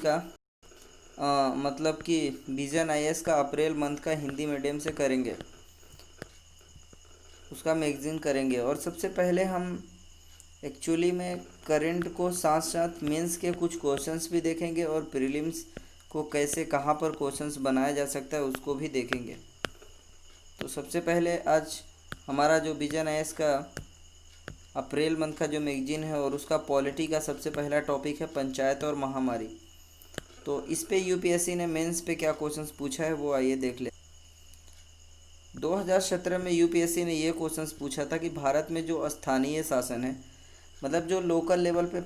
का मतलब कि विजन आईएएस का अप्रैल मंथ का हिंदी मीडियम से करेंगे, उसका मैगज़ीन करेंगे। और सबसे पहले हम एक्चुअली में करंट को साथ साथ मेंस के कुछ क्वेश्चंस भी देखेंगे और प्रीलिम्स को कैसे कहाँ पर क्वेश्चंस बनाया जा सकता है उसको भी देखेंगे। तो सबसे पहले आज हमारा जो विजन आईएएस का अप्रैल मंथ का जो मैगजीन है और उसका पॉलिटी का सबसे पहला टॉपिक है पंचायत और महामारी। तो इस पे यूपीएससी ने मेंस पे क्या क्वेश्चंस पूछा है वो आइए देख ले। 2017 में यूपीएससी ने ये क्वेश्चंस पूछा था कि भारत में जो स्थानीय शासन है, मतलब जो लोकल लेवल पे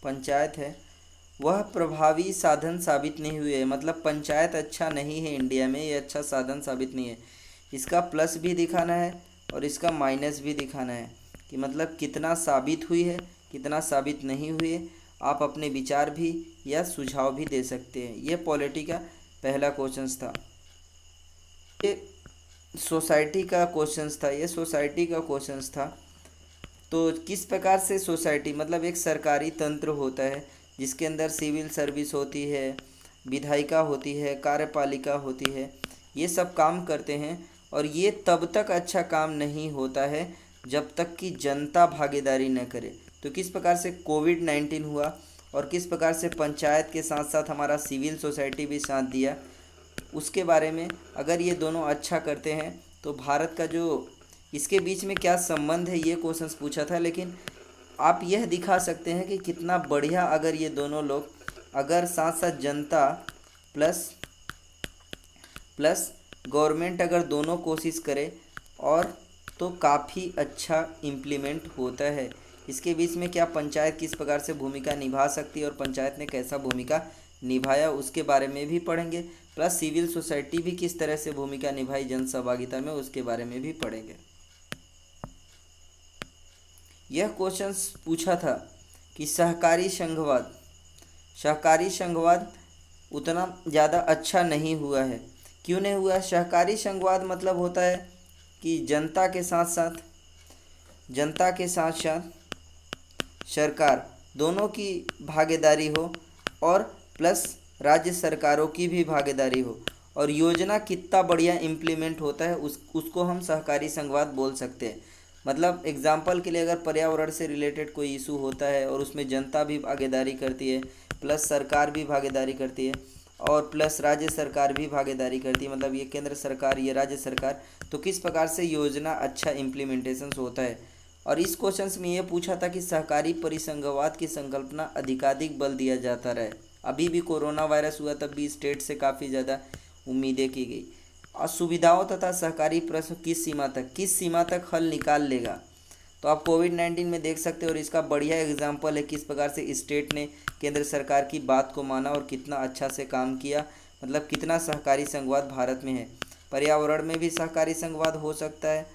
पंचायत है वह प्रभावी साधन साबित नहीं हुई है। मतलब पंचायत अच्छा नहीं है इंडिया में, ये अच्छा साधन साबित नहीं है। इसका प्लस भी दिखाना है और इसका माइनस भी दिखाना है कि मतलब कितना साबित हुई है, कितना साबित नहीं हुई है। आप अपने विचार भी या सुझाव भी दे सकते हैं। ये पॉलिटी का पहला क्वेश्चंस था। ये सोसाइटी का क्वेश्चंस था। तो किस प्रकार से सोसाइटी, मतलब एक सरकारी तंत्र होता है जिसके अंदर सिविल सर्विस होती है, विधायिका होती है, कार्यपालिका होती है, ये सब काम करते हैं। और ये तब तक अच्छा काम नहीं होता है जब तक कि जनता भागीदारी न करे। तो किस प्रकार से कोविड-19 हुआ और किस प्रकार से पंचायत के साथ साथ हमारा सिविल सोसाइटी भी साथ दिया, उसके बारे में अगर ये दोनों अच्छा करते हैं तो भारत का जो इसके बीच में क्या संबंध है ये क्वेश्चंस पूछा था। लेकिन आप यह दिखा सकते हैं कि कितना बढ़िया अगर ये दोनों लोग अगर साथ साथ जनता प्लस प्लस गवर्नमेंट अगर दोनों कोशिश करे और तो काफ़ी अच्छा इम्प्लीमेंट होता है। इसके बीच में क्या पंचायत किस प्रकार से भूमिका निभा सकती है और पंचायत ने कैसा भूमिका निभाया उसके बारे में भी पढ़ेंगे। प्लस सिविल सोसाइटी भी किस तरह से भूमिका निभाई जन सहभागिता में उसके बारे में भी पढ़ेंगे। यह क्वेश्चंस पूछा था कि सहकारी संघवाद उतना ज़्यादा अच्छा नहीं हुआ है। क्यों नहीं हुआ? सहकारी संघवाद मतलब होता है कि जनता के साथ साथ सरकार दोनों की भागीदारी हो और प्लस राज्य सरकारों की भी भागीदारी हो और योजना कितना बढ़िया इम्प्लीमेंट होता है उसको हम सहकारी संघवाद बोल सकते हैं। मतलब एग्जाम्पल के लिए अगर पर्यावरण से रिलेटेड कोई इशू होता है और उसमें जनता भी भागीदारी करती है, प्लस सरकार भी भागीदारी करती है और प्लस राज्य सरकार भी भागीदारी करती है, मतलब ये केंद्र सरकार ये राज्य सरकार, तो किस प्रकार से योजना अच्छा इम्प्लीमेंटेशन होता है। और इस क्वेश्चन में ये पूछा था कि सहकारी परिसंघवाद की संकल्पना अधिकाधिक बल दिया जाता रहे। अभी भी कोरोना वायरस हुआ तब भी स्टेट से काफ़ी ज़्यादा उम्मीदें की गई। और सुविधाओं तथा सहकारी प्रश्न किस सीमा तक हल निकाल लेगा। तो आप कोविड-19 में देख सकते हो और इसका बढ़िया एग्जाम्पल है किस प्रकार से स्टेट ने केंद्र सरकार की बात को माना और कितना अच्छा से काम किया। मतलब कितना सहकारी संघवाद भारत में है। पर्यावरण में भी सहकारी संघवाद हो सकता है।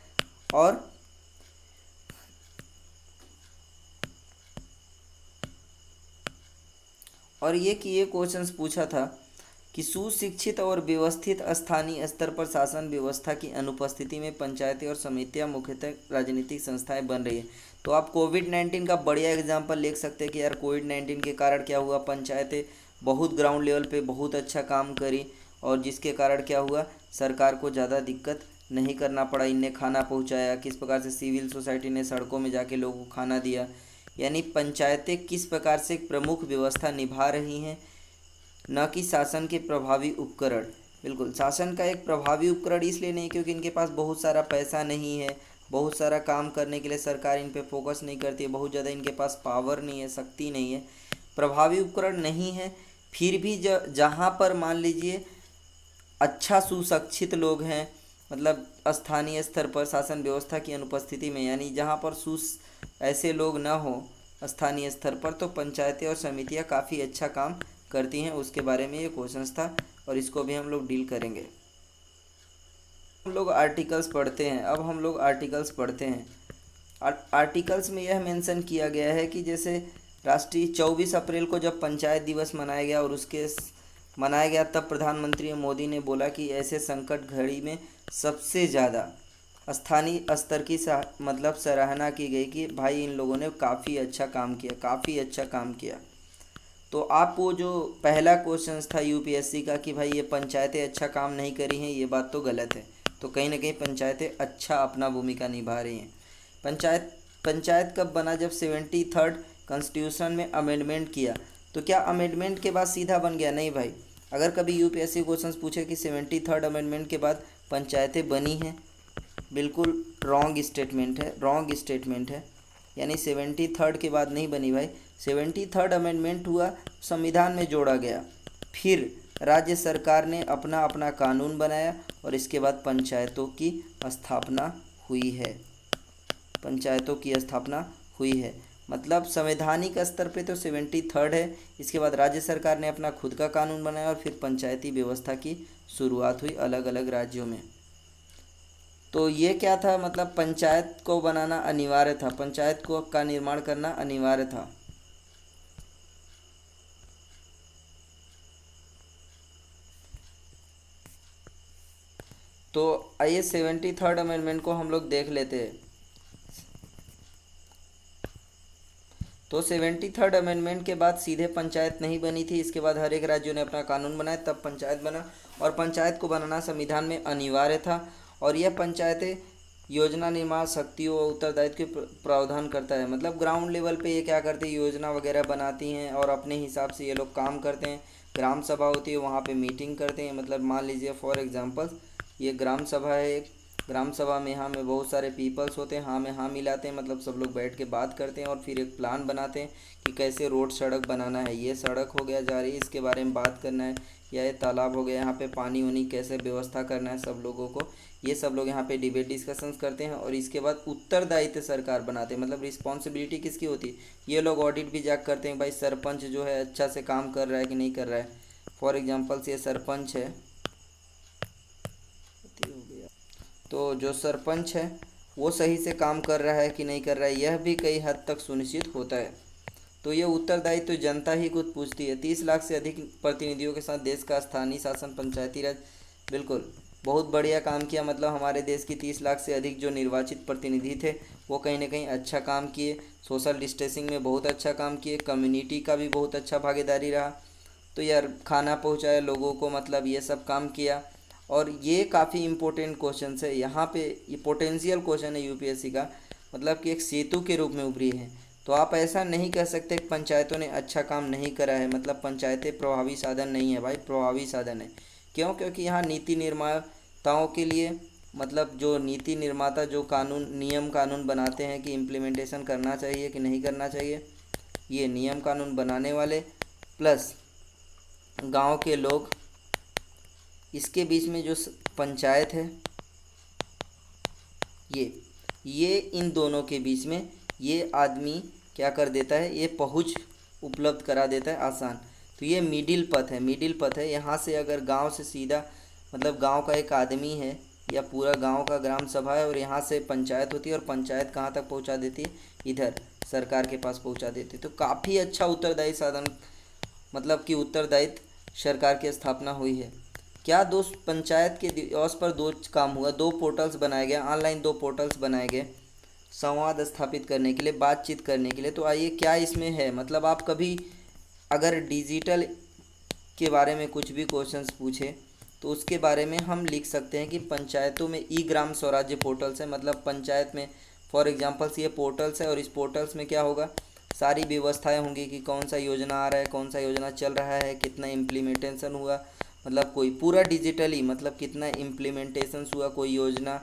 और ये क्वेश्चंस पूछा था कि सुशिक्षित और व्यवस्थित स्थानीय स्तर पर शासन व्यवस्था की अनुपस्थिति में पंचायतें और समितियां मुख्यतः राजनीतिक संस्थाएं बन रही है। तो आप कोविड-19 का बढ़िया एग्जांपल ले सकते हैं कि यार कोविड-19 के कारण क्या हुआ, पंचायतें बहुत ग्राउंड लेवल पे बहुत अच्छा काम करी और जिसके कारण क्या हुआ, सरकार को ज़्यादा दिक्कत नहीं करना पड़ा। इनने खाना पहुँचाया, किस प्रकार से सिविल सोसाइटी ने सड़कों में जाके लोगों को खाना दिया। यानी पंचायतें किस प्रकार से एक प्रमुख व्यवस्था निभा रही हैं, न कि शासन के प्रभावी उपकरण। बिल्कुल शासन का एक प्रभावी उपकरण इसलिए नहीं क्योंकि इनके पास बहुत सारा पैसा नहीं है, बहुत सारा काम करने के लिए सरकार इन पे फोकस नहीं करती है, बहुत ज़्यादा इनके पास पावर नहीं है, शक्ति नहीं है, प्रभावी उपकरण नहीं है। फिर भी जहाँ पर मान लीजिए अच्छा सुशिक्षित लोग हैं, मतलब स्थानीय स्तर पर शासन व्यवस्था की अनुपस्थिति में, यानी जहाँ पर ऐसे लोग न हो स्थानीय स्तर पर, तो पंचायतें और समितियाँ काफ़ी अच्छा काम करती हैं। उसके बारे में ये क्वेश्चन था और इसको भी हम लोग डील करेंगे। हम लोग आर्टिकल्स पढ़ते हैं। अब हम लोग आर्टिकल्स पढ़ते हैं। आर्टिकल्स में यह मेंशन किया गया है कि जैसे राष्ट्रीय 24 अप्रैल को जब पंचायत दिवस मनाया गया और मनाया गया तब प्रधानमंत्री मोदी ने बोला कि ऐसे संकट घड़ी में सबसे ज़्यादा स्थानीय स्तर की मतलब सराहना की गई कि भाई इन लोगों ने काफ़ी अच्छा काम किया, काफ़ी अच्छा काम किया। तो आप वो जो पहला क्वेश्चन था यूपीएससी का कि भाई ये पंचायतें अच्छा काम नहीं करी हैं, ये बात तो गलत है। तो कहीं ना कहीं पंचायतें अच्छा अपना भूमिका निभा रही हैं। पंचायत पंचायत कब बना? जब 73rd कॉन्स्टिट्यूशन में अमेंडमेंट किया। तो क्या अमेंडमेंट के बाद सीधा बन गया? नहीं भाई। अगर कभी यूपीएससी क्वेश्चन पूछे कि 73rd अमेंडमेंट के बाद पंचायतें बनी हैं, बिल्कुल रॉन्ग स्टेटमेंट है, रॉन्ग स्टेटमेंट है। यानी 73rd के बाद नहीं बनी भाई। 73rd अमेंडमेंट हुआ, संविधान में जोड़ा गया, फिर राज्य सरकार ने अपना अपना कानून बनाया और इसके बाद पंचायतों की स्थापना हुई है। पंचायतों की स्थापना हुई है। मतलब संवैधानिक स्तर पे तो 73rd है, इसके बाद राज्य सरकार ने अपना खुद का कानून बनाया और फिर पंचायती व्यवस्था की शुरुआत हुई अलग अलग राज्यों में। तो ये क्या था? मतलब पंचायत को बनाना अनिवार्य था, पंचायत को का निर्माण करना अनिवार्य था। तो आइए 73rd अमेंडमेंट को हम लोग देख लेते हैं। तो 73rd अमेंडमेंट के बाद सीधे पंचायत नहीं बनी थी, इसके बाद हर एक राज्यों ने अपना कानून बनाया तब पंचायत बना, और पंचायत को बनाना संविधान में अनिवार्य था। और यह पंचायतें योजना निर्माण शक्तियों और उत्तरदायित्व के प्रावधान करता है। मतलब ग्राउंड लेवल पे ये क्या करते हैं? योजना वगैरह बनाती हैं और अपने हिसाब से ये लोग काम करते हैं। ग्राम सभा होती है, वहाँ पे मीटिंग करते हैं। मतलब मान लीजिए फॉर एग्जांपल ये ग्राम सभा है एक, ग्राम सभा में हाँ में बहुत सारे पीपल्स होते हैं, हाँ में हाँ मिलाते हैं, मतलब सब लोग बैठ के बात करते हैं और फिर एक प्लान बनाते हैं कि कैसे रोड सड़क बनाना है। ये सड़क हो गया जा रही है, इसके बारे में बात करना है, या ये तालाब हो गया, यहाँ पे पानी वानी कैसे व्यवस्था करना है सब लोगों को। ये सब लोग यहाँ पे डिबेट डिस्कशंस करते हैं और इसके बाद उत्तरदायित्व सरकार बनाते हैं। मतलब रिस्पॉन्सिबिलिटी किसकी होती है? ये लोग ऑडिट भी जाकर करते हैं, भाई सरपंच जो है अच्छा से काम कर रहा है कि नहीं कर रहा है। फॉर एग्जाम्पल ये सरपंच है, तो जो सरपंच है वो सही से काम कर रहा है कि नहीं कर रहा है, यह भी कई हद तक सुनिश्चित होता है। तो ये उत्तरदायित्व तो जनता ही खुद पूछती है। 30 लाख से अधिक प्रतिनिधियों के साथ देश का स्थानीय शासन पंचायती राज, बिल्कुल बहुत बढ़िया काम किया। मतलब हमारे देश की 30 लाख से अधिक जो निर्वाचित प्रतिनिधि थे वो कहीं ना कहीं अच्छा काम किए। सोशल डिस्टेंसिंग में बहुत अच्छा काम किए, कम्युनिटी का भी बहुत अच्छा भागीदारी रहा। तो यार खाना पहुँचाया लोगों को, मतलब ये सब काम किया। और ये काफ़ी इम्पोर्टेंट क्वेश्चन है यहाँ पे, ये पोटेंशियल क्वेश्चन है यूपीएससी का। मतलब कि एक सेतु के रूप में उभरी है। तो आप ऐसा नहीं कह सकते कि पंचायतों ने अच्छा काम नहीं करा है। मतलब पंचायतें प्रभावी साधन नहीं है भाई, प्रभावी साधन है। क्यों? क्योंकि यहाँ नीति निर्माताओं के लिए, मतलब जो नीति निर्माता जो कानून नियम कानून बनाते हैं कि इम्प्लीमेंटेशन करना चाहिए कि नहीं करना चाहिए, ये नियम कानून बनाने वाले प्लस गांव के लोग, इसके बीच में जो पंचायत है, ये इन दोनों के बीच में ये आदमी क्या कर देता है? ये पहुँच उपलब्ध करा देता है आसान। तो ये मिडिल पथ है, मिडिल पथ है। यहाँ से अगर गांव से सीधा, मतलब गांव का एक आदमी है या पूरा गांव का ग्राम सभा है और यहाँ से पंचायत होती है, और पंचायत कहाँ तक पहुँचा देती है? इधर सरकार के पास पहुँचा देती है। तो काफ़ी अच्छा उत्तरदायी साधन, मतलब कि उत्तरदायित्व सरकार की स्थापना हुई है। क्या दोस्त पंचायत के दिवस पर दो काम हुआ, दो पोर्टल्स बनाए गए, ऑनलाइन दो पोर्टल्स बनाए गए संवाद स्थापित करने के लिए, बातचीत करने के लिए। तो आइए क्या इसमें है? मतलब आप कभी अगर डिजिटल के बारे में कुछ भी क्वेश्चंस पूछे तो उसके बारे में हम लिख सकते हैं कि पंचायतों में ई ग्राम स्वराज्य पोर्टल्स है। मतलब पंचायत में फॉर एग्जांपल्स ये पोर्टल्स है और इस पोर्टल्स में क्या होगा? सारी व्यवस्थाएं होंगी कि कौन सा योजना आ रहा है, कौन सा योजना चल रहा है, कितना इम्प्लीमेंटेशन हुआ, मतलब कोई पूरा डिजिटली, मतलब कितना इम्प्लीमेंटेशन हुआ कोई योजना,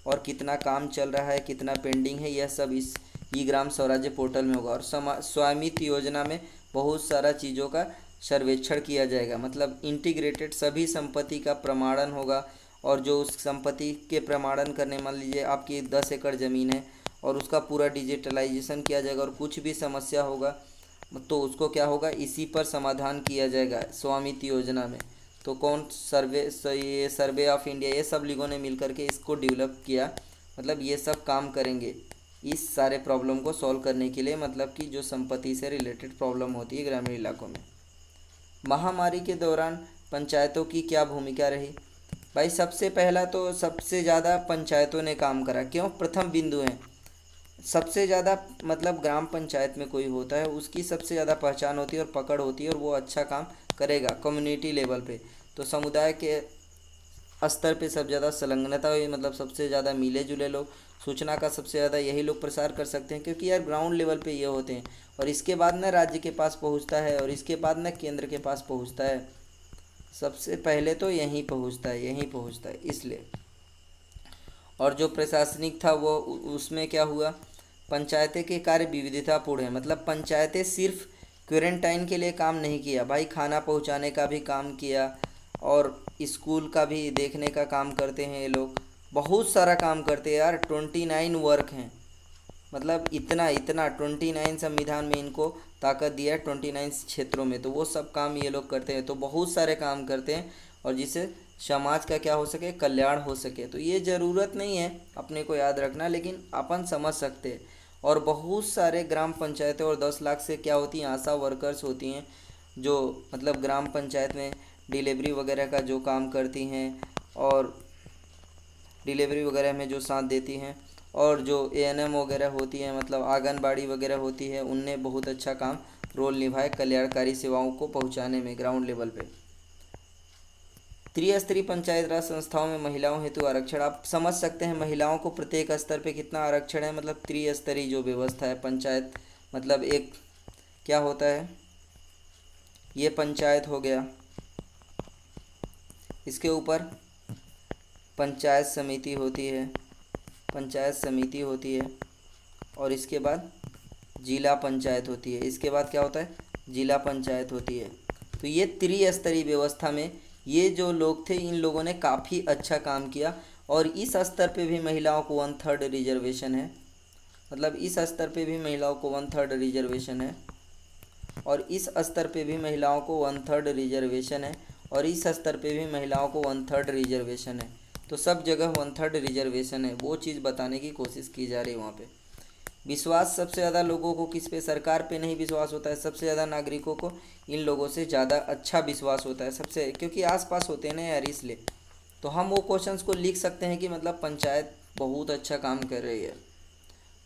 और कितना काम चल रहा है, कितना पेंडिंग है, यह सब इस ई ग्राम स्वराज्य पोर्टल में होगा। और स्वामित्व योजना में बहुत सारा चीज़ों का सर्वेक्षण किया जाएगा। मतलब इंटीग्रेटेड सभी संपत्ति का प्रमाणन होगा, और जो उस संपत्ति के प्रमाणन करने, मान लीजिए आपकी 10 एकड़ ज़मीन है और उसका पूरा डिजिटलाइजेशन किया जाएगा, और कुछ भी समस्या होगा तो उसको क्या होगा? इसी पर समाधान किया जाएगा स्वामित्व योजना में। तो कौन ये सर्वे ऑफ इंडिया, ये सब लोगों ने मिल करके इसको डेवलप किया। मतलब ये सब काम करेंगे इस सारे प्रॉब्लम को सॉल्व करने के लिए, मतलब कि जो संपत्ति से रिलेटेड प्रॉब्लम होती है ग्रामीण इलाकों में। महामारी के दौरान पंचायतों की क्या भूमिका रही? भाई सबसे पहला तो सबसे ज़्यादा पंचायतों ने काम करा, क्यों? प्रथम बिंदु है, सबसे ज़्यादा मतलब ग्राम पंचायत में कोई होता है उसकी सबसे ज़्यादा पहचान होती है और पकड़ होती है, और वो अच्छा काम करेगा कम्युनिटी लेवल पे। तो समुदाय के स्तर पे सब ज़्यादा संलग्नता हुई, मतलब सबसे ज़्यादा मिले जुले लोग, सूचना का सबसे ज़्यादा यही लोग प्रसार कर सकते हैं, क्योंकि यार ग्राउंड लेवल पे ये होते हैं, और इसके बाद ना राज्य के पास पहुंचता है, और इसके बाद ना केंद्र के पास पहुंचता है। सबसे पहले तो यहीं पहुंचता है, यहीं पहुंचता है इसलिए। और जो प्रशासनिक था वो उसमें क्या हुआ, पंचायतें के कार्य विविधतापूर्ण है, मतलब पंचायतें सिर्फ क्वारंटाइन के लिए काम नहीं किया भाई, खाना पहुंचाने का भी काम किया, और स्कूल का भी देखने का काम करते हैं ये लोग, बहुत सारा काम करते हैं यार। 29 वर्क हैं, मतलब इतना इतना 29 संविधान में इनको ताकत दिया है, 29 क्षेत्रों में, तो वो सब काम ये लोग करते हैं, तो बहुत सारे काम करते हैं, और जिससे समाज का क्या हो सके, कल्याण हो सके। तो ये ज़रूरत नहीं है अपने को याद रखना, लेकिन अपन समझ सकते हैं। और बहुत सारे ग्राम पंचायतें और 10 लाख से क्या होती हैं, आशा वर्कर्स होती हैं, जो मतलब ग्राम पंचायत में डिलीवरी वगैरह का जो काम करती हैं, और डिलीवरी वगैरह में जो साथ देती हैं, और जो एएनएम वगैरह होती हैं, मतलब आंगनबाड़ी वगैरह होती है, उनने बहुत अच्छा काम रोल निभाए कल्याणकारी सेवाओं को पहुंचाने में ग्राउंड लेवल पे। त्रिस्तरीय पंचायत राज संस्थाओं में महिलाओं हेतु आरक्षण, आप समझ सकते हैं महिलाओं को प्रत्येक स्तर पे कितना आरक्षण है, मतलब त्रिस्तरीय जो व्यवस्था है पंचायत, मतलब एक क्या होता है, ये पंचायत हो गया, इसके ऊपर पंचायत समिति होती है, पंचायत समिति होती है, और इसके बाद जिला पंचायत होती है, इसके बाद क्या होता है, जिला पंचायत होती है। तो ये त्रिस्तरीय व्यवस्था में ये जो लोग थे, इन लोगों ने काफ़ी अच्छा काम किया, और इस स्तर पे भी महिलाओं को 1/3 रिजर्वेशन है, मतलब इस स्तर पे भी महिलाओं को 1/3 रिजर्वेशन है, और इस स्तर पे भी महिलाओं को 1/3 रिजर्वेशन है, और इस स्तर पे भी महिलाओं को 1/3 रिजर्वेशन है। तो सब जगह 1/3 रिजर्वेशन है, वो चीज़ बताने की कोशिश की जा रही है वहाँ पे। विश्वास सबसे ज़्यादा लोगों को किस पे, सरकार पे नहीं विश्वास होता है, सबसे ज़्यादा नागरिकों को इन लोगों से ज़्यादा अच्छा विश्वास होता है सबसे, क्योंकि आसपास होते हैं ना यार, इसलिए। तो हम वो क्वेश्चंस को लिख सकते हैं कि मतलब पंचायत बहुत अच्छा काम कर रही है।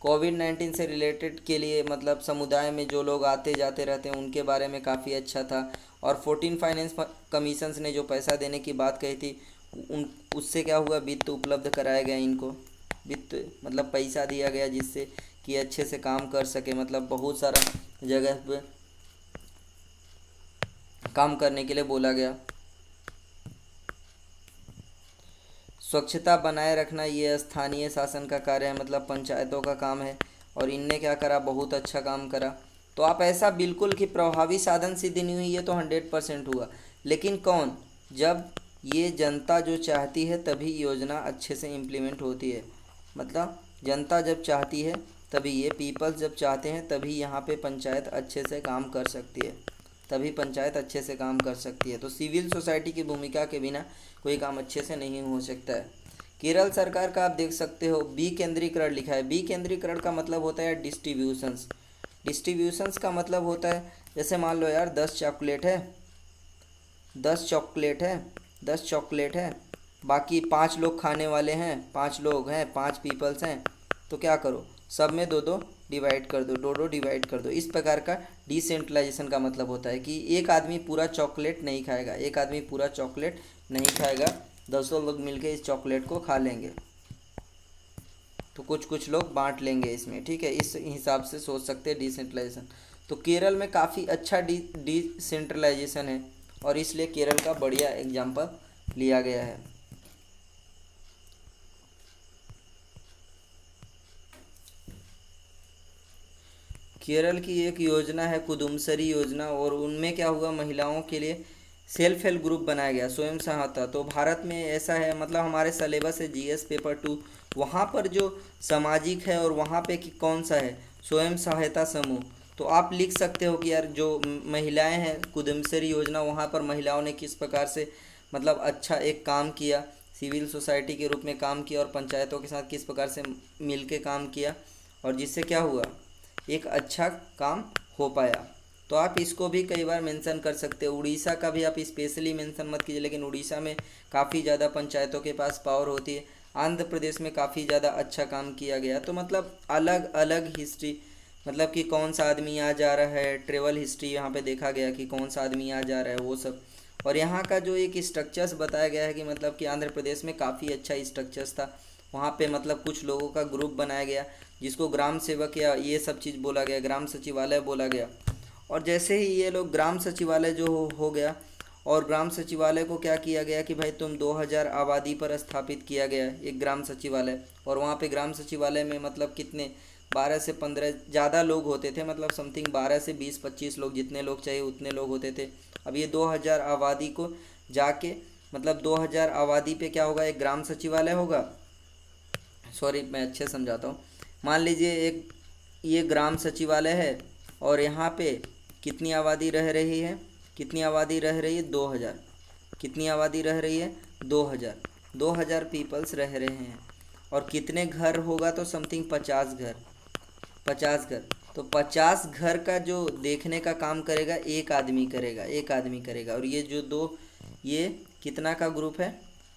कोविड-19 से रिलेटेड के लिए मतलब समुदाय में जो लोग आते जाते रहते हैं उनके बारे में काफ़ी अच्छा था, और 14 फाइनेंस कमीशंस ने जो पैसा देने की बात कही थी, उन उससे क्या हुआ, वित्त उपलब्ध कराया गया इनको, वित्त मतलब पैसा दिया गया जिससे कि अच्छे से काम कर सके, मतलब बहुत सारा जगह पे काम करने के लिए बोला गया। स्वच्छता बनाए रखना ये स्थानीय शासन का कार्य है, मतलब पंचायतों का काम है, और इनने क्या करा, बहुत अच्छा काम करा। तो आप ऐसा बिल्कुल कि प्रभावी साधन सिद्धि नहीं हुई, ये तो 100% हुआ, लेकिन कौन, जब ये जनता जो चाहती है तभी योजना अच्छे से इम्प्लीमेंट होती है, मतलब जनता जब चाहती है तभी, ये पीपल्स जब चाहते हैं तभी यहाँ पे पंचायत अच्छे से काम कर सकती है, तभी पंचायत अच्छे से काम कर सकती है। तो सिविल सोसाइटी की भूमिका के बिना कोई काम अच्छे से नहीं हो सकता है। केरल सरकार का आप देख सकते हो विकेंद्रीकरण लिखा है, विकेंद्रीकरण का मतलब होता है डिस्ट्रीब्यूशंस, डिस्ट्रीब्यूशंस का मतलब होता है, जैसे मान लो यार 10 चॉकलेट है, 10 चॉकलेट है, 10 चॉकलेट है, बाकी 5 लोग खाने वाले हैं, 5 लोग हैं, 5 पीपल्स हैं, तो क्या करो, सब में दो दो डिवाइड कर दो, दो दो डिवाइड कर दो। इस प्रकार का डिसेंट्रलाइजेशन का मतलब होता है कि एक आदमी पूरा चॉकलेट नहीं खाएगा, एक आदमी पूरा चॉकलेट नहीं खाएगा, 10 लोग मिलके इस चॉकलेट को खा लेंगे, तो कुछ कुछ लोग बांट लेंगे इसमें, ठीक है, इस हिसाब से सोच सकते हैं डिसेंट्रलाइजेशन। तो केरल में काफ़ी अच्छा डिसेंट्रलाइजेशन है, और इसलिए केरल का बढ़िया एग्जाम्पल लिया गया है। केरल की एक योजना है कुदुम्बश्री योजना, और उनमें क्या हुआ, महिलाओं के लिए सेल्फ हेल्प ग्रुप बनाया गया, स्वयं सहायता। तो भारत में ऐसा है, मतलब हमारे सिलेबस है जीएस पेपर 2, वहाँ पर जो सामाजिक है और वहाँ पे कि कौन सा है, स्वयं सहायता समूह। तो आप लिख सकते हो कि यार जो महिलाएं हैं, कुदुम्बश्री योजना, वहाँ पर महिलाओं ने किस प्रकार से मतलब अच्छा एक काम किया, सिविल सोसाइटी के रूप में काम किया, और पंचायतों के साथ किस प्रकार से मिल के काम किया, और जिससे क्या हुआ, एक अच्छा काम हो पाया। तो आप इसको भी कई बार मेंशन कर सकते हो। उड़ीसा का भी आप स्पेशली मेंशन मत कीजिए, लेकिन उड़ीसा में काफ़ी ज़्यादा पंचायतों के पास पावर होती है। आंध्र प्रदेश में काफ़ी ज़्यादा अच्छा काम किया गया। तो मतलब अलग अलग हिस्ट्री, मतलब कि कौन सा आदमी आ जा रहा है, ट्रेवल हिस्ट्री यहाँ पे देखा गया कि कौन सा आदमी आ जा रहा है वो सब। और यहाँ का जो एक स्ट्रक्चर्स बताया गया है कि मतलब कि आंध्र प्रदेश में काफ़ी अच्छा स्ट्रक्चर्स था। वहाँ पे मतलब कुछ लोगों का ग्रुप बनाया गया जिसको ग्राम सेवक या ये सब चीज़ बोला गया, ग्राम सचिवालय बोला गया। और जैसे ही ये लोग ग्राम सचिवालय जो हो गया, और ग्राम सचिवालय को क्या किया गया कि भाई तुम 2000 आबादी पर स्थापित किया गया एक ग्राम सचिवालय। और वहाँ पे ग्राम सचिवालय में मतलब कितने 12 से 15 ज़्यादा लोग होते थे, मतलब समथिंग 12 से 20-25 लोग, जितने लोग चाहिए उतने लोग होते थे। अब ये 2000 आबादी को जाके, मतलब 2000 आबादी पे क्या होगा, एक ग्राम सचिवालय होगा। सॉरी, मैं अच्छे समझाता हूँ। मान लीजिए एक ये ग्राम सचिवालय है, और यहाँ पे कितनी आबादी रह रही है, कितनी आबादी रह रही है, 2000। कितनी आबादी रह रही है, 2000। 2000 पीपल्स रह रहे हैं। और कितने घर होगा, तो समथिंग 50 घर। 50 घर। तो 50 घर का जो देखने का काम करेगा एक आदमी करेगा, एक आदमी करेगा। और ये जो दो, ये कितना का ग्रुप है,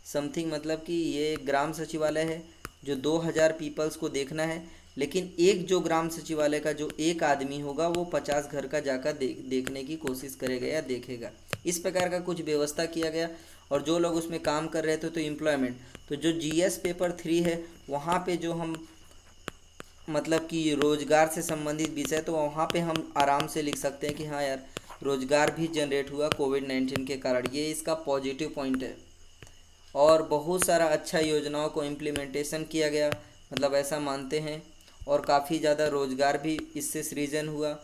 समथिंग मतलब कि ये ग्राम सचिवालय है जो 2000 पीपल्स को देखना है। लेकिन एक जो ग्राम सचिवालय का जो एक आदमी होगा वो 50 घर का जाकर देखने की कोशिश करेगा या देखेगा। इस प्रकार का कुछ व्यवस्था किया गया। और जो लोग उसमें काम कर रहे थे तो एम्प्लॉयमेंट, तो जो जीएस पेपर 3 है वहाँ पे जो हम मतलब कि रोजगार से संबंधित विषय, तो वहाँ पे हम आराम से लिख सकते हैं कि हाँ यार, रोजगार भी जनरेट हुआ कोविड-19 के कारण। ये इसका पॉजिटिव पॉइंट है। और बहुत सारा अच्छा योजनाओं को इम्प्लीमेंटेशन किया गया, मतलब ऐसा मानते हैं। और काफ़ी ज़्यादा रोजगार भी इससे सृजन हुआ,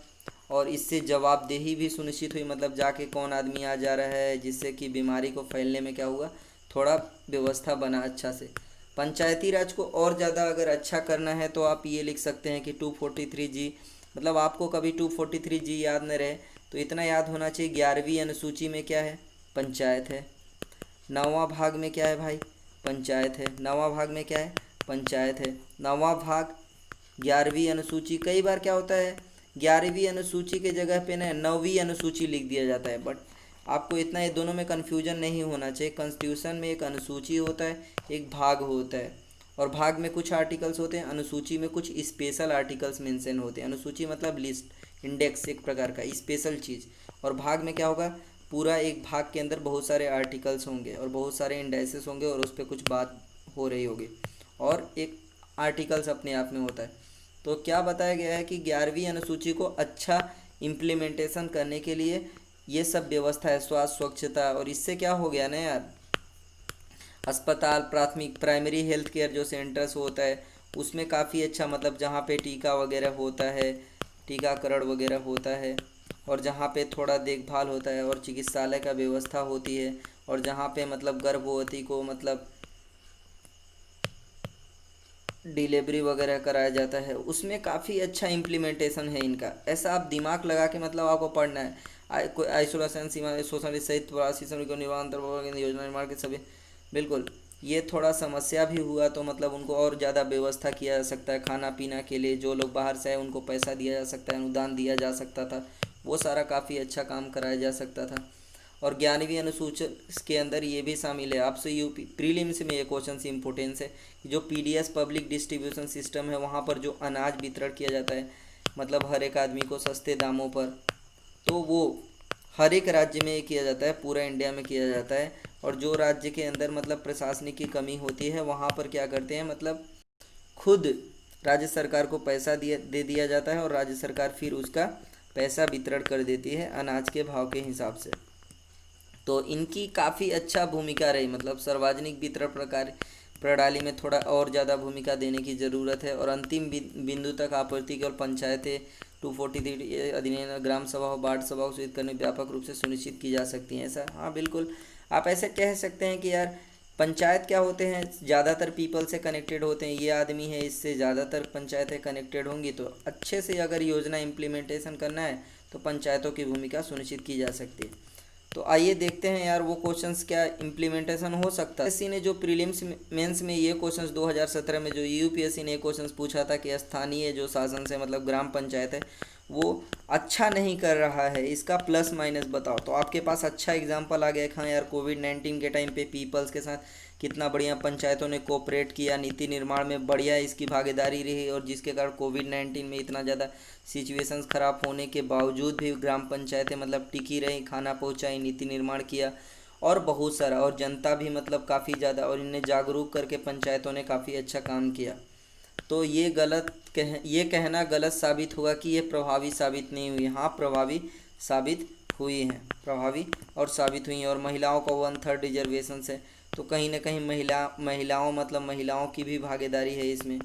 और इससे जवाबदेही भी सुनिश्चित हुई, मतलब जाके कौन आदमी आ जा रहा है, जिससे कि बीमारी को फैलने में क्या हुआ, थोड़ा व्यवस्था बना अच्छा से। पंचायती राज को और ज़्यादा अगर अच्छा करना है तो आप ये लिख सकते हैं कि 243G, मतलब आपको कभी 243G याद न रहे तो इतना याद होना चाहिए, 11वीं अनुसूची में क्या है, पंचायत है। 9वां भाग में क्या है भाई, पंचायत है। 9वां भाग में क्या है, पंचायत है। 9वां भाग 11वीं अनुसूची। कई बार क्या होता है, 11वीं अनुसूची के जगह पे ना 9वीं अनुसूची लिख दिया जाता है। बट आपको इतना ये दोनों में कन्फ्यूजन नहीं होना चाहिए। कॉन्स्टिट्यूशन में एक अनुसूची होता है, एक भाग होता है। और भाग में कुछ आर्टिकल्स होते हैं, अनुसूची में कुछ स्पेशल आर्टिकल्स मेंशन होते हैं। अनुसूची मतलब लिस्ट, इंडेक्स एक प्रकार का स्पेशल चीज़। और भाग में क्या होगा, पूरा एक भाग के अंदर बहुत सारे आर्टिकल्स होंगे और बहुत सारे इंडेक्सेस होंगे, और उस पर कुछ बात हो रही होगी। और एक आर्टिकल्स अपने आप में होता है। तो क्या बताया गया है कि 11वीं अनुसूची को अच्छा इम्प्लीमेंटेशन करने के लिए ये सब व्यवस्था है, स्वास्थ्य, स्वच्छता। और इससे क्या हो गया ना यार, अस्पताल, प्राथमिक प्राइमरी हेल्थ केयर जो सेंटर्स होता है उसमें काफ़ी अच्छा, मतलब जहाँ पे टीका वगैरह होता है, टीकाकरण वगैरह होता है, और जहाँ पे थोड़ा देखभाल होता है, और चिकित्सालय का व्यवस्था होती है, और जहाँ पे मतलब गर्भवती को मतलब डिलीवरी वगैरह कराया जाता है, उसमें काफ़ी अच्छा इम्प्लीमेंटेशन है इनका। ऐसा आप दिमाग लगा के मतलब आपको पढ़ना है। कोई आइसोलेशन, सीमा, शोषण सहित प्रवासी श्रमिकों निवारण योजना निर्माण के सभी, बिल्कुल। ये थोड़ा समस्या भी हुआ तो मतलब उनको और ज़्यादा व्यवस्था किया जा सकता है। खाना पीना के लिए जो लोग बाहर से आए उनको पैसा दिया जा सकता है, अनुदान दिया जा सकता था, वो सारा काफ़ी अच्छा काम कराया जा सकता था। और 11वीं अनुसूची के अंदर ये भी शामिल है। आपसे यूपी प्रीलिम्स में ये क्वेश्चन से इम्पोर्टेंस है कि जो पीडीएस पब्लिक डिस्ट्रीब्यूशन सिस्टम है वहाँ पर जो अनाज वितरण किया जाता है, मतलब हर एक आदमी को सस्ते दामों पर, तो वो हर एक राज्य में ये किया जाता है, पूरा इंडिया में किया जाता है। और जो राज्य के अंदर मतलब प्रशासनिक की कमी होती है वहाँ पर क्या करते हैं, मतलब खुद राज्य सरकार को पैसा दे दिया जाता है, और राज्य सरकार फिर उसका पैसा वितरण कर देती है अनाज के भाव के हिसाब से। तो इनकी काफ़ी अच्छा भूमिका रही, मतलब सार्वजनिक वितरण प्रकार प्रणाली में थोड़ा और ज़्यादा भूमिका देने की ज़रूरत है। और अंतिम बिंदु तक आपूर्ति केवल पंचायतें 243 अधिनियम ग्राम सभा और वार्ड सभा को सुनिश्चित करने व्यापक रूप से सुनिश्चित की जा सकती हैं। ऐसा हाँ बिल्कुल, आप ऐसे कह सकते हैं कि यार पंचायत क्या होते हैं, ज़्यादातर पीपल से कनेक्टेड होते हैं। ये आदमी है, इससे ज़्यादातर पंचायतें कनेक्टेड होंगी। तो अच्छे से अगर योजना इम्प्लीमेंटेशन करना है तो पंचायतों की भूमिका सुनिश्चित की जा सकती है। तो आइए देखते हैं यार वो क्वेश्चंस क्या इम्प्लीमेंटेशन हो सकता है। यूपीएससी ने जो प्रीलिम्स मेंस में ये क्वेश्चंस 2017 में जो यूपीएससी ने क्वेश्चंस पूछा था कि स्थानीय जो शासन से मतलब ग्राम पंचायत है वो अच्छा नहीं कर रहा है, इसका प्लस माइनस बताओ। तो आपके पास अच्छा एग्जाम्पल आ गया कि हाँ यार, कोविड-19 के टाइम पे पीपल्स के साथ कितना बढ़िया पंचायतों ने कोऑपरेट किया, नीति निर्माण में बढ़िया इसकी भागीदारी रही, और जिसके कारण कोविड-19 में इतना ज़्यादा सिचुएशंस खराब होने के बावजूद भी ग्राम पंचायतें मतलब टिकी रही, खाना पहुंचाई, नीति निर्माण किया, और बहुत सारा, और जनता भी मतलब काफ़ी ज़्यादा, और इन्हें जागरूक करके पंचायतों ने काफ़ी अच्छा काम किया। तो ये कहना गलत साबित होगा कि ये प्रभावी साबित नहीं हुई। हाँ, प्रभावी साबित हुई हैं, प्रभावी और साबित हुई हैं। और महिलाओं का 1/3 रिजर्वेशन है, तो कहीं ना कहीं महिलाओं मतलब महिलाओं की भी भागीदारी है इसमें।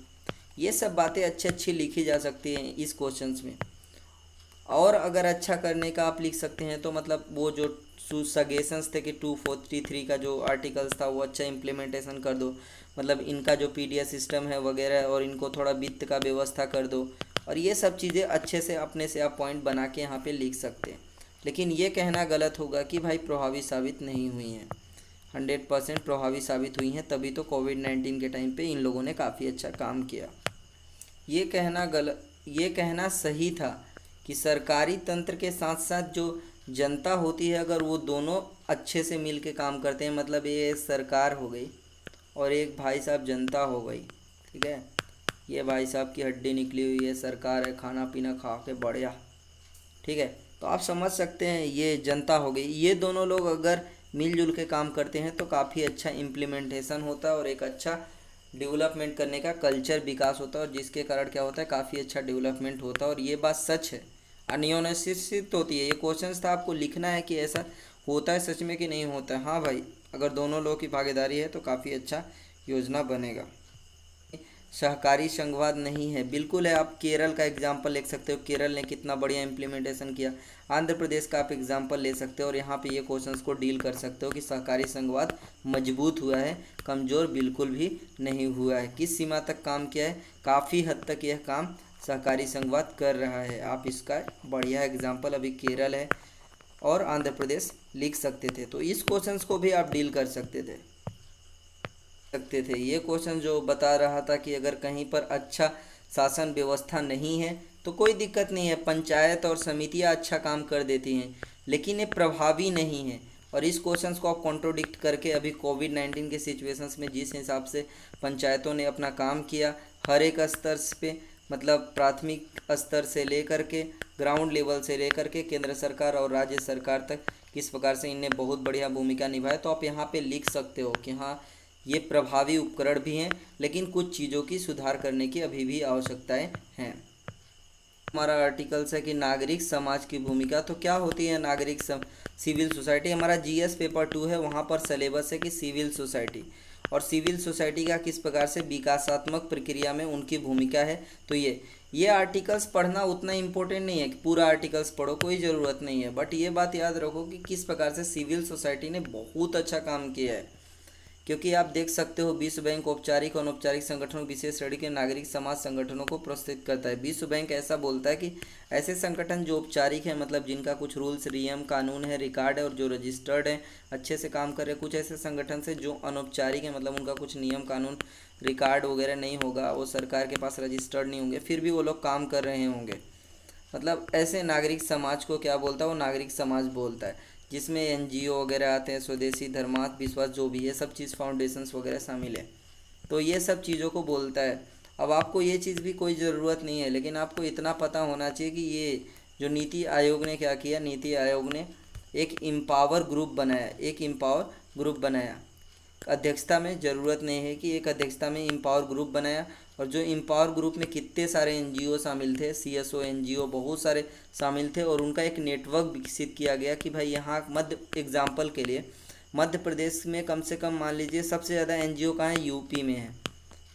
ये सब बातें अच्छी अच्छी लिखी जा सकती हैं इस क्वेश्चंस में। और अगर अच्छा करने का आप लिख सकते हैं तो मतलब वो जो सजेशंस थे कि 243 का जो आर्टिकल्स था वो अच्छा इम्प्लीमेंटेशन कर दो, मतलब इनका जो पीडीएस सिस्टम है वगैरह, और इनको थोड़ा वित्त का व्यवस्था कर दो, और ये सब चीज़ें अच्छे से अपने से आप पॉइंट बना के यहाँ पे लिख सकते हैं। लेकिन ये कहना गलत होगा कि भाई प्रभावी साबित नहीं हुई हैं। 100% प्रभावी साबित हुई हैं, तभी तो कोविड-19 के टाइम पे इन लोगों ने काफ़ी अच्छा काम किया। ये कहना सही था कि सरकारी तंत्र के साथ साथ जो जनता होती है, अगर वो दोनों अच्छे से मिल के काम करते हैं, मतलब ये सरकार हो गई और एक भाई साहब जनता हो गई, ठीक है, ये भाई साहब की हड्डी निकली हुई है, सरकार है, खाना पीना खा के बढ़िया, ठीक है, तो आप समझ सकते हैं ये जनता हो गई। ये दोनों लोग अगर मिलजुल के काम करते हैं तो काफ़ी अच्छा इम्प्लीमेंटेशन होता है, और एक अच्छा डेवलपमेंट करने का कल्चर विकास होता है, और जिसके कारण क्या होता है, काफ़ी अच्छा डेवलपमेंट होता है। और ये बात सच है, अनिश्चित होती है। ये क्वेश्चंस था, आपको लिखना है कि ऐसा होता है सच में कि नहीं होता है। हाँ भाई, अगर दोनों लोगों की भागीदारी है तो काफ़ी अच्छा योजना बनेगा। सहकारी संघवाद नहीं है, बिल्कुल है। आप केरल का एग्जाम्पल ले सकते हो, केरल ने कितना बढ़िया इम्प्लीमेंटेशन किया। आंध्र प्रदेश का आप एग्जाम्पल ले सकते हो, और यहाँ पे ये क्वेश्चंस को डील कर सकते हो कि सहकारी संघवाद मजबूत हुआ है, कमज़ोर बिल्कुल भी नहीं हुआ है। किस सीमा तक काम किया है, काफ़ी हद तक यह काम सहकारी संघवाद कर रहा है। आप इसका बढ़िया एग्जाम्पल अभी केरल है और आंध्र प्रदेश लिख सकते थे, तो इस क्वेश्चंस को भी आप डील कर सकते थे। ये क्वेश्चन जो बता रहा था कि अगर कहीं पर अच्छा शासन व्यवस्था नहीं है तो कोई दिक्कत नहीं है, पंचायत और समितियां अच्छा काम कर देती हैं, लेकिन ये प्रभावी नहीं है। और इस क्वेश्चंस को आप कॉन्ट्रोडिक्ट करके अभी कोविड-19 के सिचुएशंस में जिस हिसाब से पंचायतों ने अपना काम किया, हर एक स्तर पे, मतलब प्राथमिक स्तर से लेकर के ग्राउंड लेवल से लेकर के केंद्र सरकार और राज्य सरकार तक, किस प्रकार से इनने बहुत बढ़िया भूमिका निभाई, तो आप यहाँ पे लिख सकते हो कि हाँ, ये प्रभावी उपकरण भी हैं, लेकिन कुछ चीज़ों की सुधार करने की अभी भी आवश्यकताएं हैं। हमारा आर्टिकल्स है कि नागरिक समाज की भूमिका। तो क्या होती है सिविल सोसाइटी। हमारा जीएस पेपर 2 है, वहाँ पर सिलेबस है कि सिविल सोसाइटी, और सिविल सोसाइटी का किस प्रकार से विकासात्मक प्रक्रिया में उनकी भूमिका है। तो ये आर्टिकल्स पढ़ना उतना इम्पोर्टेंट नहीं है कि पूरा आर्टिकल्स पढ़ो, कोई ज़रूरत नहीं है, बट ये बात याद रखो कि किस प्रकार से सिविल सोसाइटी ने बहुत अच्छा काम किया है। क्योंकि आप देख सकते हो, विश्व बैंक औपचारिक और अनौपचारिक संगठनों, विशेष श्रेणी के नागरिक समाज संगठनों को प्रोत्साहित करता है। विश्व बैंक ऐसा बोलता है कि ऐसे संगठन जो औपचारिक है, मतलब जिनका कुछ रूल्स नियम कानून है, रिकॉर्ड है, और जो रजिस्टर्ड है, अच्छे से काम कर रहे हैं। कुछ ऐसे संगठन से जो अनौपचारिक है, मतलब उनका कुछ नियम कानून रिकॉर्ड वगैरह नहीं होगा, वो सरकार के पास रजिस्टर्ड नहीं होंगे, फिर भी वो लोग काम कर रहे होंगे, मतलब ऐसे नागरिक समाज को क्या बोलता है, वो नागरिक समाज बोलता है, जिसमें एनजीओ वगैरह आते हैं, स्वदेशी धर्मार्थ विश्वास जो भी है, सब चीज़ फाउंडेशंस वगैरह शामिल है। तो ये सब चीज़ों को बोलता है। अब आपको ये चीज़ भी कोई ज़रूरत नहीं है, लेकिन आपको इतना पता होना चाहिए कि ये जो नीति आयोग ने क्या किया, नीति आयोग ने एक एम्पावर ग्रुप बनाया। अध्यक्षता में ज़रूरत नहीं है कि एक अध्यक्षता में एम्पावर ग्रुप बनाया, और जो एम्पावर ग्रुप में कितने सारे एनजीओ शामिल थे, सीएसओ एनजीओ बहुत सारे शामिल थे, और उनका एक नेटवर्क विकसित किया गया कि भाई यहाँ एग्जाम्पल के लिए मध्य प्रदेश में कम से कम मान लीजिए सबसे ज़्यादा एनजीओ कहाँ है, यूपी में है।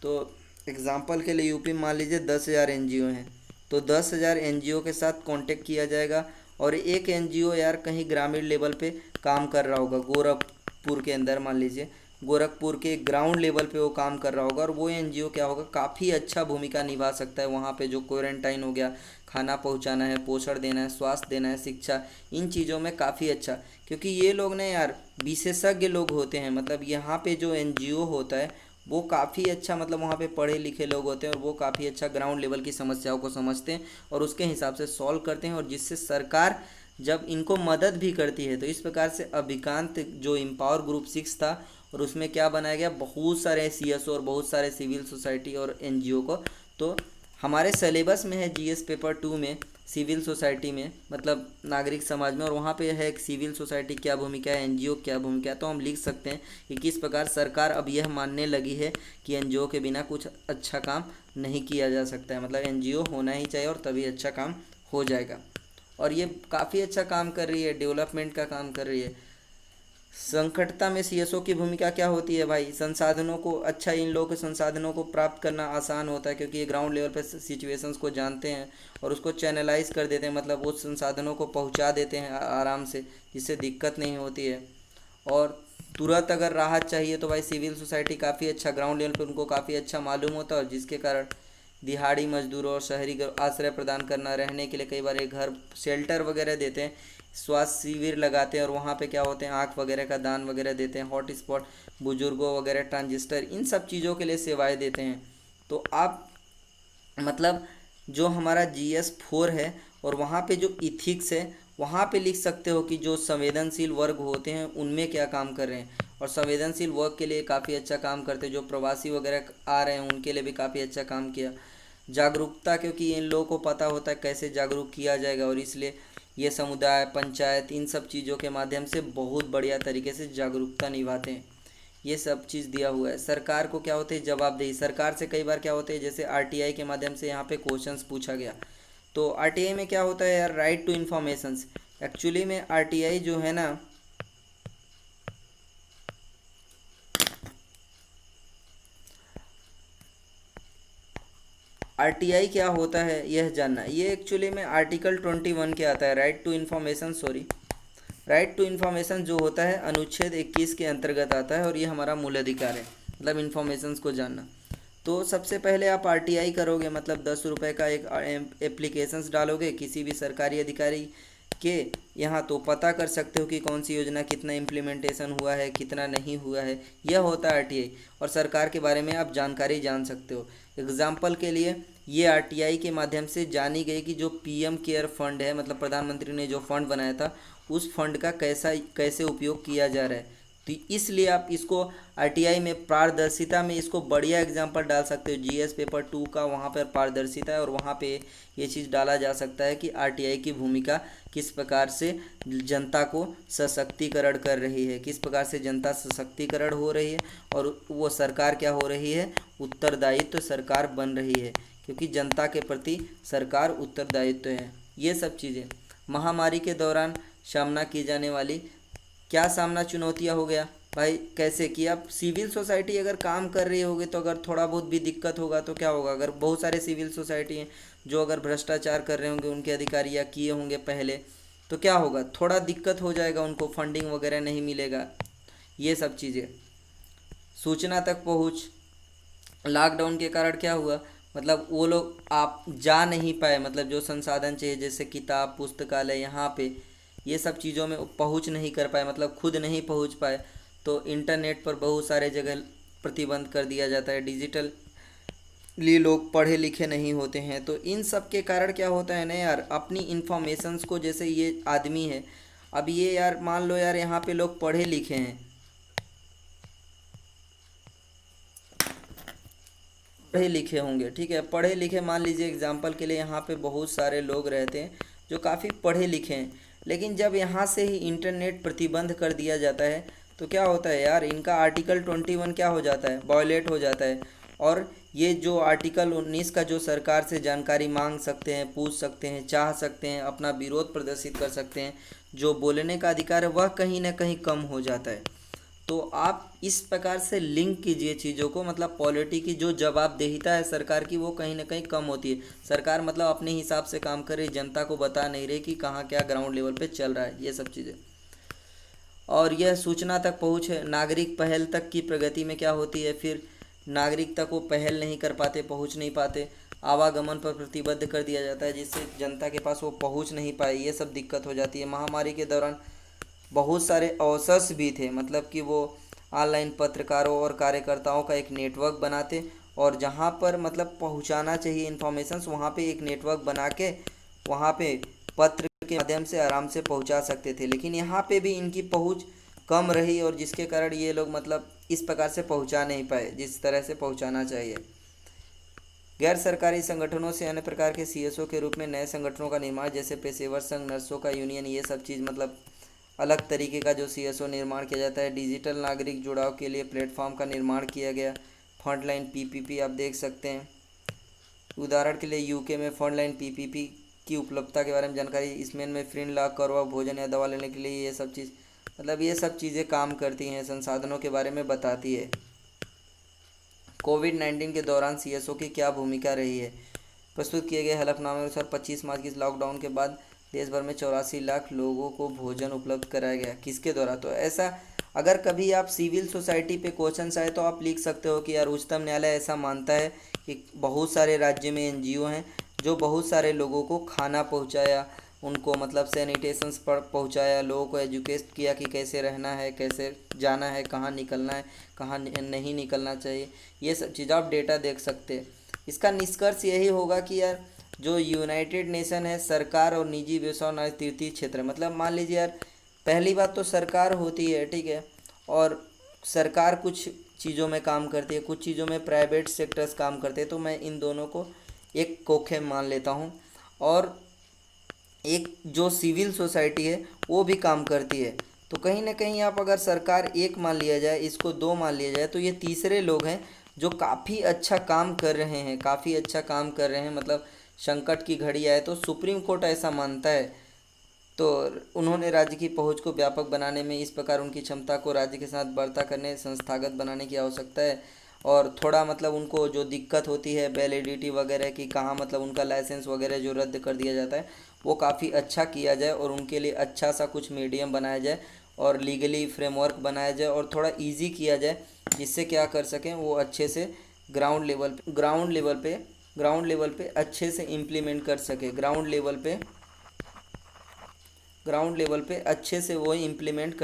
तो एग्ज़ाम्पल के लिए यूपी में मान लीजिए 10,000 एनजीओ हैं, तो 10,000 एनजीओ के साथ कांटेक्ट किया जाएगा, और एक एनजीओ यार कहीं ग्रामीण लेवल पे काम कर रहा होगा, गोरखपुर के अंदर मान लीजिए, गोरखपुर के ग्राउंड लेवल पे वो काम कर रहा होगा, और वो एनजीओ क्या होगा, काफ़ी अच्छा भूमिका निभा सकता है वहाँ पे। जो क्वारंटाइन हो गया, खाना पहुँचाना है, पोषण देना है, स्वास्थ्य देना है, शिक्षा, इन चीज़ों में काफ़ी अच्छा, क्योंकि ये लोग ना यार विशेषज्ञ लोग होते हैं। मतलब यहाँ पे जो एनजीओ होता है वो काफ़ी अच्छा मतलब वहाँ पे पढ़े लिखे लोग होते हैं और वो काफ़ी अच्छा ग्राउंड लेवल की समस्याओं को समझते हैं और उसके हिसाब से सॉल्व करते हैं, और जिससे सरकार जब इनको मदद भी करती है। तो इस प्रकार से अभिकांत जो एम्पावर ग्रुप 6 था, और उसमें क्या बनाया गया, बहुत सारे सीएसओ और बहुत सारे सिविल सोसाइटी और एनजीओ को। तो हमारे सिलेबस में है जीएस पेपर 2 में सिविल सोसाइटी में, मतलब नागरिक समाज में, और वहाँ पे है एक सिविल सोसाइटी क्या भूमिका है, एनजीओ क्या भूमिका है। तो हम लिख सकते हैं कि किस प्रकार सरकार अब यह मानने लगी है कि एनजीओ के बिना कुछ अच्छा काम नहीं किया जा सकता है, मतलब एनजीओ होना ही चाहिए और तभी अच्छा काम हो जाएगा। और ये काफ़ी अच्छा काम कर रही है, डेवलपमेंट का काम कर रही है। संकटता में सीएसओ की भूमिका क्या होती है भाई, संसाधनों को अच्छा, इन लोगों के संसाधनों को प्राप्त करना आसान होता है क्योंकि ये ग्राउंड लेवल पे सिचुएशंस को जानते हैं और उसको चैनलाइज कर देते हैं, मतलब वो संसाधनों को पहुंचा देते हैं आराम से, जिससे दिक्कत नहीं होती है। और तुरंत अगर राहत चाहिए तो भाई सिविल सोसाइटी काफ़ी अच्छा ग्राउंड लेवल पे उनको काफ़ी अच्छा मालूम होता है, और जिसके कारण दिहाड़ी मजदूरों और शहरी आश्रय प्रदान करना, रहने के लिए कई बार एक घर शेल्टर वगैरह देते हैं, स्वास्थ्य शिविर लगाते हैं, और वहाँ पे क्या होते हैं आँख वगैरह का दान वगैरह देते हैं, हॉट स्पॉट, बुजुर्गों वगैरह, ट्रांजिस्टर, इन सब चीज़ों के लिए सेवाएं देते हैं। तो आप मतलब जो हमारा GS 4 है और वहाँ पे जो इथिक्स है, वहाँ पे लिख सकते हो कि जो संवेदनशील वर्ग होते हैं उनमें क्या काम कर रहे हैं, और संवेदनशील वर्ग के लिए काफ़ी अच्छा काम करते हैं, जो प्रवासी वगैरह आ रहे हैं उनके लिए भी काफ़ी अच्छा काम किया। जागरूकता, क्योंकि इन लोगों को पता होता है कैसे जागरूक किया जाएगा, और इसलिए ये समुदाय, पंचायत, इन सब चीज़ों के माध्यम से बहुत बढ़िया तरीके से जागरूकता निभाते हैं। ये सब चीज़ दिया हुआ है। सरकार को क्या होते हैं, जवाबदेही। सरकार से कई बार क्या होते हैं, जैसे आरटीआई के माध्यम से यहाँ पे क्वेश्चंस पूछा गया, तो आरटीआई में क्या होता है यार, राइट टू इन्फॉर्मेशंस। एक्चुअली में आरटीआई जो है ना, आरटीआई क्या होता है यह जानना, ये एक्चुअली में आर्टिकल 21 के आता है, right to information, sorry, right to information जो होता है अनुच्छेद 21 के अंतर्गत आता है, और ये हमारा मूल अधिकार है, मतलब इन्फॉर्मेशंस को जानना। तो सबसे पहले आप आरटीआई करोगे, मतलब 10 रुपये का एक एप्लीकेशंस डालोगे किसी भी सरकारी अधिकारी के यहाँ, तो पता कर सकते हो कि कौन सी योजना कितना इम्प्लीमेंटेशन हुआ है, कितना नहीं हुआ है। यह होता है आरटीआई, और सरकार के बारे में आप जानकारी जान सकते हो। एग्जाम्पल के लिए ये आरटीआई के माध्यम से जानी गई कि जो पीएम केयर फंड है, मतलब प्रधानमंत्री ने जो फंड बनाया था, उस फंड का कैसे उपयोग किया जा रहा है। तो इसलिए आप इसको आरटीआई में पारदर्शिता में इसको बढ़िया एग्जांपल डाल सकते हो, जीएस पेपर 2 का, वहाँ पर पारदर्शिता है, और वहाँ पे ये चीज़ डाला जा सकता है कि आरटीआई की भूमिका किस प्रकार से जनता को सशक्तिकरण कर रही है, किस प्रकार से जनता सशक्तिकरण हो रही है, और वो सरकार क्या हो रही है, उत्तरदायित्व तो सरकार बन रही है, क्योंकि जनता के प्रति सरकार उत्तरदायित्व है। ये सब चीज़ें महामारी के दौरान सामना की जाने वाली क्या सामना चुनौतियाँ हो गया भाई, कैसे कि आप सिविल सोसाइटी अगर काम कर रही होगी तो अगर थोड़ा बहुत भी दिक्कत होगा तो क्या होगा, अगर बहुत सारे सिविल सोसाइटी हैं जो अगर भ्रष्टाचार कर रहे होंगे, उनके अधिकारी या किए होंगे पहले, तो क्या होगा, थोड़ा दिक्कत हो जाएगा, उनको फंडिंग वगैरह नहीं मिलेगा। ये सब चीज़ें, सूचना तक पहुँच, लॉकडाउन के कारण क्या हुआ, मतलब वो लोग आप जा नहीं पाए, मतलब जो संसाधन चाहिए जैसे किताब, पुस्तकालय, यहाँ पे ये सब चीज़ों में पहुँच नहीं कर पाए, मतलब खुद नहीं पहुँच पाए। तो इंटरनेट पर बहुत सारे जगह प्रतिबंध कर दिया जाता है, डिजिटली लोग पढ़े लिखे नहीं होते हैं। तो इन सब के कारण क्या होता है ना यार, अपनी इन्फॉर्मेशंस को, जैसे ये आदमी है, अब ये यार मान लो यार यहाँ पे लोग पढ़े लिखे हैं, पढ़े लिखे होंगे, ठीक है, पढ़े लिखे, मान लीजिए एग्जाम्पल के लिए यहाँ पे बहुत सारे लोग रहते हैं जो काफ़ी पढ़े लिखे हैं, लेकिन जब यहाँ से ही इंटरनेट प्रतिबंध कर दिया जाता है तो क्या होता है यार, इनका आर्टिकल 21 क्या हो जाता है, वायलेट हो जाता है। और ये जो आर्टिकल 19 का जो सरकार से जानकारी मांग सकते हैं, पूछ सकते हैं, चाह सकते हैं, अपना विरोध प्रदर्शित कर सकते हैं, जो बोलने का अधिकार है, वह कहीं ना कहीं कम हो जाता है। तो आप इस प्रकार से लिंक कीजिए चीज़ों को, मतलब पॉलिटी की जो जवाबदेहिता है सरकार की, वो कहीं ना कहीं कम होती है। सरकार मतलब अपने हिसाब से काम कर रही, जनता को बता नहीं रही कि कहाँ क्या ग्राउंड लेवल पे चल रहा है, ये सब चीज़ें। और यह सूचना तक पहुँच है, नागरिक पहल तक की प्रगति में क्या होती है, फिर नागरिक तक वो पहल नहीं कर पाते, पहुँच नहीं पाते, आवागमन पर प्रतिबद्ध कर दिया जाता है, जिससे जनता के पास वो पहुँच नहीं पाए, ये सब दिक्कत हो जाती है। महामारी के दौरान बहुत सारे अवसर्स भी थे, मतलब कि वो ऑनलाइन पत्रकारों और कार्यकर्ताओं का एक नेटवर्क बनाते, और जहाँ पर मतलब पहुँचाना चाहिए इन्फॉर्मेशंस वहाँ पे एक नेटवर्क बना के वहाँ पे पत्र के माध्यम से आराम से पहुँचा सकते थे। लेकिन यहाँ पे भी इनकी पहुँच कम रही, और जिसके कारण ये लोग मतलब इस प्रकार से पहुँचा नहीं पाए जिस तरह से पहुँचाना चाहिए। गैर सरकारी संगठनों से अन्य प्रकार के सीएसओ के रूप में नए संगठनों का निर्माण, जैसे पेशेवर संघ, नर्सों का यूनियन, ये सब चीज़ मतलब अलग तरीके का जो सीएसओ निर्माण किया जाता है। डिजिटल नागरिक जुड़ाव के लिए प्लेटफॉर्म का निर्माण किया गया। फ्रंटलाइन पीपीपी आप देख सकते हैं, उदाहरण के लिए यूके में फ्रंटलाइन पीपीपी की उपलब्धता के बारे में जानकारी। इसमें फ्रीन लाख करवा भोजन या दवा लेने के लिए ये सब चीज़ मतलब ये सब चीज़ें काम करती हैं, संसाधनों के बारे में बताती है। कोविड-19 के दौरान सीएसओ की क्या भूमिका रही है। प्रस्तुत किए गए हलफनामे अनुसार 25 मार्च की लॉकडाउन के बाद देश भर में 84 लाख लोगों को भोजन उपलब्ध कराया गया। किसके द्वारा? तो ऐसा अगर कभी आप सिविल सोसाइटी पे क्वेश्चन आए तो आप लिख सकते हो कि यार उच्चतम न्यायालय ऐसा मानता है कि बहुत सारे राज्य में एनजीओ हैं जो बहुत सारे लोगों को खाना पहुंचाया, उनको मतलब सैनिटेशंस पर पहुंचाया, लोगों को एजुकेट किया कि कैसे रहना है, कैसे जाना है, कहाँ निकलना है, कहाँ नहीं निकलना चाहिए। ये सब चीज़ आप डेटा देख सकते हैं। इसका निष्कर्ष यही होगा कि यार जो यूनाइटेड नेशन है, सरकार और निजी व्यवसाय और तृतीय क्षेत्र, मतलब मान लीजिए यार पहली बात तो सरकार होती है, ठीक है, और सरकार कुछ चीज़ों में काम करती है, कुछ चीज़ों में प्राइवेट सेक्टर्स काम करते हैं, तो मैं इन दोनों को एक कोखे मान लेता हूँ। और एक जो सिविल सोसाइटी है वो भी काम करती है। तो कहीं ना कहीं आप अगर सरकार एक मान लिया जाए, इसको दो मान लिया जाए, तो ये तीसरे लोग हैं जो काफ़ी अच्छा काम कर रहे हैं, काफ़ी अच्छा काम कर रहे हैं। मतलब संकट की घड़ी आए तो सुप्रीम कोर्ट ऐसा मानता है, तो उन्होंने राज्य की पहुंच को व्यापक बनाने में इस प्रकार उनकी क्षमता को राज्य के साथ बढ़ता करने, संस्थागत बनाने की आवश्यकता है। और थोड़ा मतलब उनको जो दिक्कत होती है वैलिडिटी वगैरह की, कहाँ मतलब उनका लाइसेंस वगैरह जो रद्द कर दिया जाता है, वो काफ़ी अच्छा किया जाए और उनके लिए अच्छा सा कुछ मीडियम बनाया जाए और लीगली फ्रेमवर्क बनाया जाए और थोड़ा ईजी किया जाए, जिससे क्या कर सकें वो अच्छे से ग्राउंड लेवल पे अच्छे से इम्प्लीमेंट कर सके, ग्राउंड लेवल पे अच्छे से वो इम्प्लीमेंट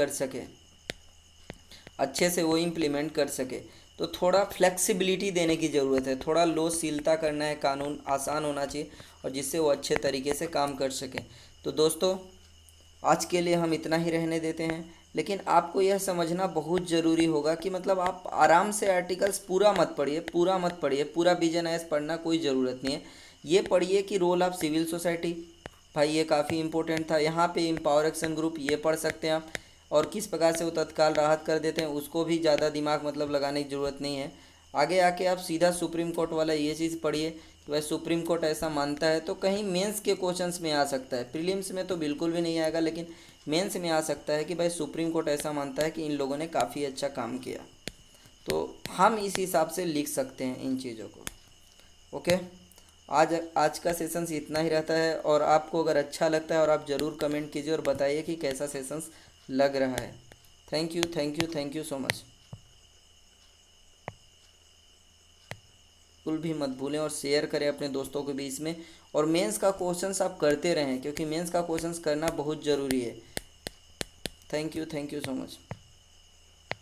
कर सके। तो थोड़ा फ्लेक्सिबिलिटी देने की ज़रूरत है, थोड़ा लोचशीलता करना है, कानून आसान होना चाहिए और जिससे वो अच्छे तरीके से काम कर सकें। तो दोस्तों आज के लिए हम इतना ही रहने देते हैं, लेकिन आपको यह समझना बहुत ज़रूरी होगा कि मतलब आप आराम से आर्टिकल्स पूरा मत पढ़िए, पूरा विजन एस पढ़ना कोई ज़रूरत नहीं है। ये पढ़िए कि रोल ऑफ सिविल सोसाइटी, भाई ये काफ़ी इंपॉर्टेंट था। यहाँ पे एम्पावर एक्शन ग्रुप ये पढ़ सकते हैं आप, और किस प्रकार से वो तत्काल राहत कर देते हैं उसको भी ज़्यादा दिमाग मतलब लगाने की ज़रूरत नहीं है। आगे आके आप सीधा सुप्रीम कोर्ट वाला ये चीज़ पढ़िए कि भाई सुप्रीम कोर्ट ऐसा मानता है, तो कहीं मेंस के क्वेश्चंस में आ सकता है, प्रीलिम्स में तो बिल्कुल भी नहीं आएगा, लेकिन मेंस में आ सकता है कि भाई सुप्रीम कोर्ट ऐसा मानता है कि इन लोगों ने काफ़ी अच्छा काम किया। तो हम इस हिसाब से लिख सकते हैं इन चीज़ों को। ओके, आज का सेशंस इतना ही रहता है, और आपको अगर अच्छा लगता है और आप ज़रूर कमेंट कीजिए और बताइए कि कैसा सेशंस लग रहा है। Thank you so much. बिल्कुल भी मत भूलें और शेयर करें अपने दोस्तों के बीच में, और मेंस का क्वेश्चंस आप करते रहें क्योंकि मेंस का क्वेश्चंस करना बहुत ज़रूरी है। Thank you so much.